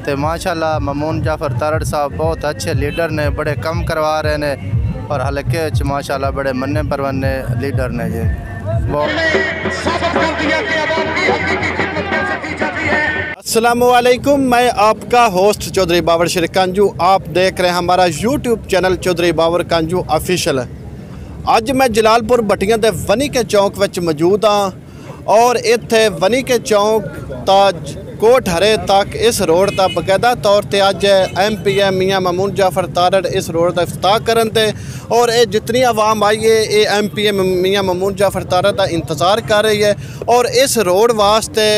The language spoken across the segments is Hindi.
तो माशाल्लाह ममून जाफर तारड़ साहब बहुत अच्छे लीडर ने, बड़े कम करवा रहे ने और हल्के च माशाल्लाह बड़े मन्ने परवन्ने लीडर ने जी। अस्सलामुअलैकुम, मैं आपका होस्ट चौधरी बाबर शेर कांजू। आप देख रहे हैं हमारा YouTube channel Chaudhary Babar कांजू official. अज मैं जलालपुर भट्टियां दे वनी के चौक विच मौजूद हाँ और इत्थे वनी के चौक ताज कोट हरे तक इस रोड का बकायदा तौर पर अज MP मियाँ ममून जाफर तारड़ इस रोड का इफ्ताह करन ते और ये जितनी आवाम आई है ये MP मियाँ ममून जाफर तारड़ का इंतज़ार कर रही है। और इस रोड वास्ते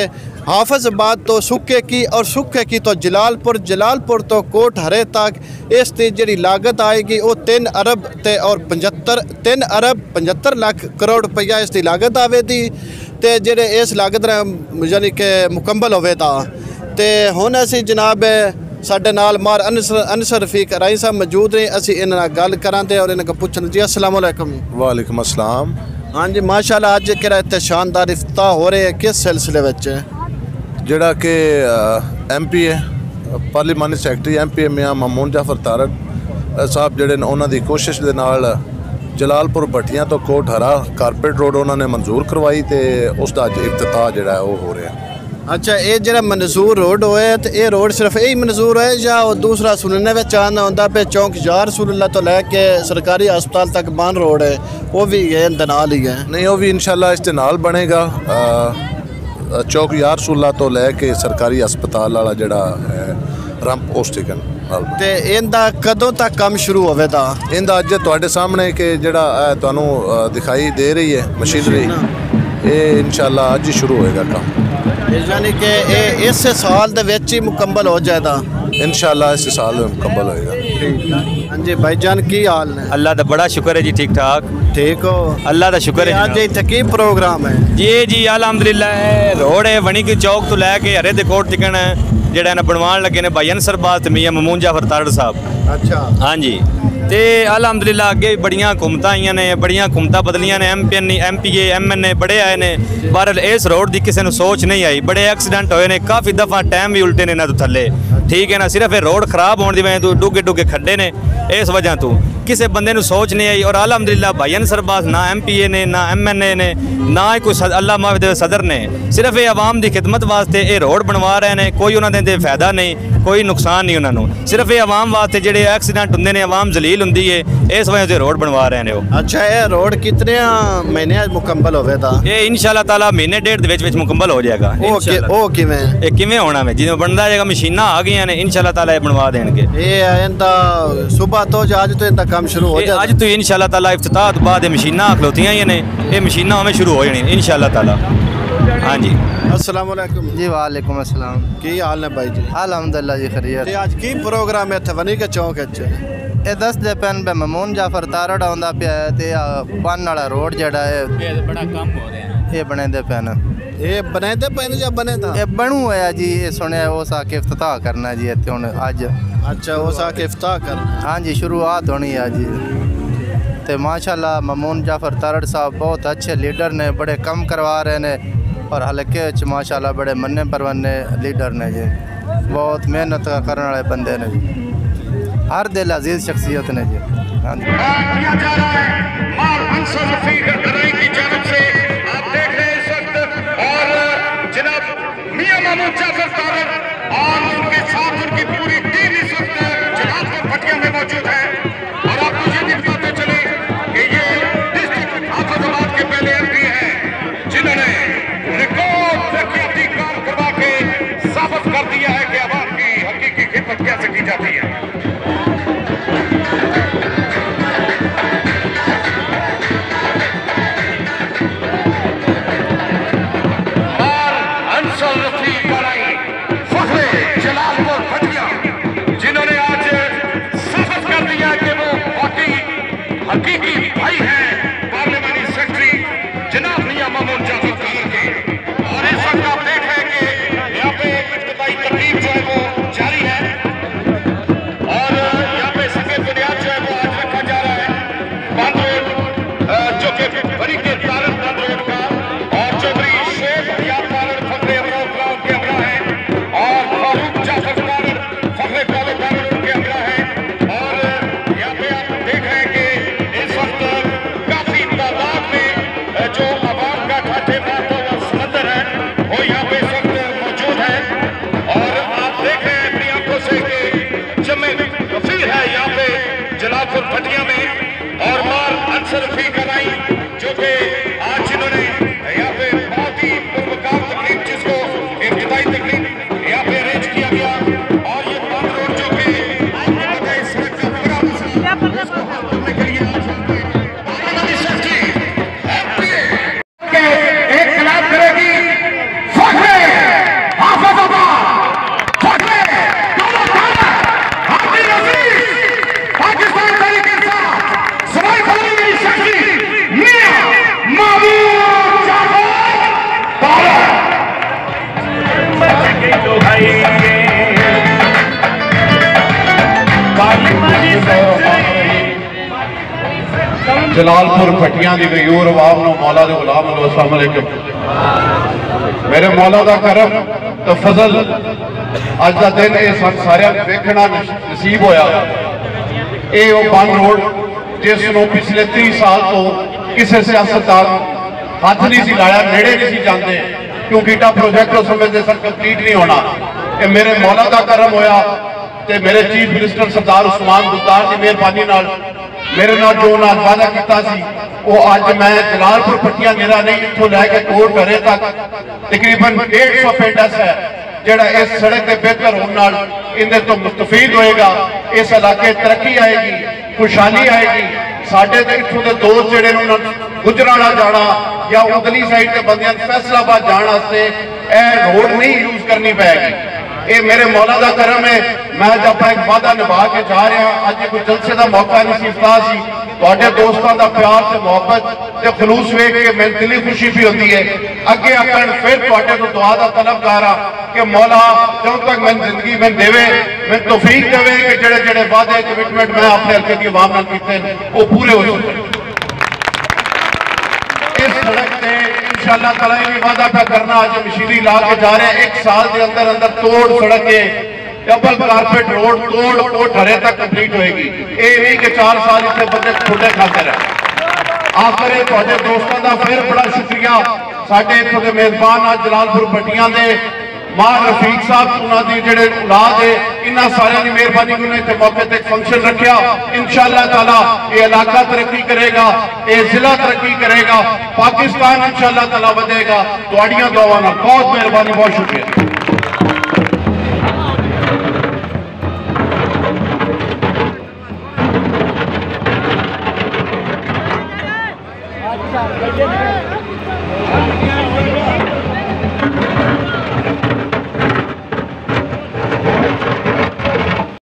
हाफिजाबाद तो सुखे की और सुखे की तो जलालपुर, जलालपुर तो कोट हरे तक इसकी जी लागत आएगी वो 3 अरब ते और 3 अरब 75 लाख करोड़ रुपया इसकी लागत आवेगी। तो जेडे इस लागत यानी कि मुकम्मल होवे तो हुण असी जनाब साडे नाल मार अनसर रफीक राई साहब मौजूद ने, असी इन्हां नाल गल करांगे और इन्हां को पुछन जी। अस्सलाम वालेकुम। वालेकुम अस्सलाम। हाँ जी माशाल्लाह, अज किहड़ा इत्थे शानदार इफ्ताह हो रहे किस सिलसिले विच? जिहड़ा कि MP पार्लीमानी सैकटरी MP मियाँ ममून जाफर तारड़ साहब जिहड़े ने उन्हां दी कोशिश दे नाल जलालपुर भट्टियां तो कोट हरा कारपेट रोड उन्होंने मंजूर करवाई तो उसका अज इफ्तिताह जिहड़ा है वो हो रहा है। अच्छा, ये जो मंजूर रोड होए तो ये रोड सिर्फ यही मंजूर है या वो दूसरा सुनने में आना होंगे पे चौंक यार रसूलुल्लाह तो लैके सरकारी अस्पताल तक बन रोड है वो भी है नाल ही है? नहीं, वो भी इंशाल्लाह इसके नाल बनेगा। चौक यार रसूलुल्लाह तो लैके सरकारी अस्पताल वाला जिहड़ा रंप उस टिकन ते इनदा कदों तक काम शुरू होवेगा? इनदा अज तुहाडे सामने कि जिहड़ा तुहानू दिखाई दे रही है मशीनरी, ये इंशाल्लाह अज ही शुरू होएगा काम। यानी कि इस साल दे विच ही मुकम्मल हो जाएगा? इंशाल्लाह इस साल में मुकम्मल होएगा। हाँ जी भाईजान, की हाल ने? अल्लाह दा बड़ा शुक्र है जी, ठीक ठाक। ठीक हो? अल्लाह दा शुक्र है। आज इत्थे की प्रोग्राम है? जी अल्हम्दुलिल्लाह रोड है वनी की चौक तो लैके हरे दे कोट तिकन जिहड़ा ना बनवान लगे ने भाई अनसर बात मियाँ ममून जाफर तारड़ साहब। अच्छा, हाँ जी। तो अल्हम्दुलिल्लाह अगे बड़ियां हुकूमत आईयां ने, बड़ियां हुकूमत बदलियां ने, MP MNA बड़े आए ने, पर इस रोड की किसी ने सोच नहीं आई। बड़े एक्सीडेंट होए ने, काफ़ी दफ़ा टाइम भी उल्टे ने इन्हां तो थल्ले, ठीक है ना। सिर्फ ये रोड खराब होने की वजह तो डूगे खड्डे ने, इस वजह तो किसी बंदे नूं सोच नहीं आई। और अल्हम्दुलिल्लाह भाई अनसर बास ना MPA ने, ना MNA ने, ना ही कोई अल्लाह माफ़ दे सदर ने, सिर्फ ये आवाम की खिदमत वास्ते ये रोड बनवा रहे हैं। कोई उन्होंने फायदा नहीं, कोई नुकसान नहीं उन्होंने, सिर्फ ये आवाम वास्ते जिहड़े एक्सीडेंट होंदे ने, आवाम जलील होंदी है, इस वजह से रोड बनवा रहे हैं वो। अच्छा, ये रोड कितने महीने मुकम्मल होवेगा? ये इंशाल्लाह ताला महीने डेढ़ दे मुकम्मल हो जाएगा। ओ किवें होना है जिवें बनदा जाएगा, मशीनां आ गई ने, इंशाल्लाह ताला ये बनवा देंगे। ये इनदा सुबह तो आज तो इनदा काम शुरू हो जाएगा? आज तो इंशाल्लाह ताला इफ्तिताह तो बाद मशीनां खलोतियां ही ने, ये मशीनां हमें शुरू हो जानी इंशाल्लाह ताला। हाँ जी। अस्सलाम वालेकुम जी। वालेकुम अस्सलाम। की हाल ने भाई जी? अल्हम्दुलिल्लाह जी खैरियत। आज की प्रोग्राम है इत्थे वनी के चौक विच? ये दसदे पैन पे ममून जाफर तारड़ आंदा पिया ते बन वाला रोड जेड़ा है बड़ा कम हो रहा है, ये बनेंदे पैन। ये बनेंदे पैन या बने था? ये बनू होया जी, ये सुने उस आके इफ्तिताह करना जी इत्थे हुण अज। अच्छा, उस आके इफ्तिताह करना? हाँ जी, शुरुआत होनी है जी। तो माशाल्लाह ममून जाफर तारड़ साहब बहुत अच्छे लीडर ने, बड़े कम करवा रहे ने और हल्के च माशाल्लाह बड़े मन्ने परवन्ने लीडर ने जी। बहुत मेहनत करने वाले बंदे ने जी, हर दिल अजीज शख्सियत ने जी। हाँ जी। अनसर रफीक कराई जो कि आज इन्होंने यहाँ पे बहुत ही पुरवकार तकलीफ जिसको इब्तिदाई तकलीफ यहाँ पे अरेंज किया गया और ये बंद रोड जो कि आपको पता है सड़क का पूरा मसला उसको हल करने के लिए आज पार्लियामेंट सेक्रेटरी एमपीए के एक खिलाफ करेगी फखरे हाफिजाबाद फखरे पाकिस्तान तरीके से सराय पार्लियामेंट सेक्रेटरी मियां महमूद जाफर जो भाई जलालपुर भट्टियां दी गयूर अवाम नु मौला दे गुलाम नु अस्सलाम अलैकुम। मेरे मौला दा करम तो फजल अज दा दिन ये सारियां वेखना नसीब होया। ये वो बंद रोड जिसनों पिछले 30 साल तो किसी सियासतदान हाथ नहीं सी लाया, नेड़े नहीं सी जाते क्योंकि इटा प्रोजेक्ट उस समझते सर कंप्लीट नहीं होना। ये मेरे मौला का करम होया ते मेरे चीफ मिनिस्टर सरदार उस्मान बुज़दार की मेहरबानी नाल मेरे नाल जो नाल वादा किया सी वो अज मैं जलालपुर भट्टियां नेरा नहीं इत्थों लैके कोट घरे तक तकरीबन 150 पिंड ऐसा है जिहड़ा इस सड़क के बेहतर होने नाल इहदे तो मुस्तफीद होएगा। इस इलाके तरक्की आएगी, खुशहाली आएगी। साडे ते इत्थों दे दोस्त जिहड़े ने गुजरावाला जाना या उधरली साइड के बंदियां फैसलाबाद जाने वास्ते यह रोड नहीं यूज करनी पैगी। ये मेरे मौला का करम है। मैं अज अपना एक वादा निभा के जा रहा। अज कोई जलसे का मौका नहीं सी, इफ्ताह सी, तुहाडे दोस्तों का प्यार से मोहब्बत से खलूस वेख के मैं दिली खुशी भी होती है। अगे आकर फिर तुहाडे तो दुआ का तलबगार आ कि मौला जब तक मैं जिंदगी में देवे मैं तौफीक देवे कि जेड़े जेड़े वादे कमिटमेंट मैं अपने हल्के की आवाम नाल कीते वो पूरे हो सकें। इस सड़क से इंशाअल्लाह ताला ये वादा पे करना आज मशीनरी ला के जा रहे हैं। 1 साल के अंदर अंदर तोड़ सड़क के डबल कारपेट रोड तोड़ कोट हरे तक कंप्लीट होएगी। ये नहीं कि 4 साल इतने बंदे ठुडे खाते रहे। आखिर तुहाडे दोस्तों का फिर बड़ा शुक्रिया। साडे इत्थों के मेजबान आज जलालपुर भट्टियां दे मां रफीक साहब उन्होंने जेडे औलाद है इन्होंने सारियां की मेहरबानी उन्होंने मौके पर फंक्शन रखा। इंशाअल्लाह ताला ये इलाका तरक्की करेगा, ये जिला तरक्की करेगा, पाकिस्तान इंशाअल्लाह ताला बढ़ेगा। तुहाडियां दुआवां नाल बहुत मेहरबानी, बहुत शुक्रिया।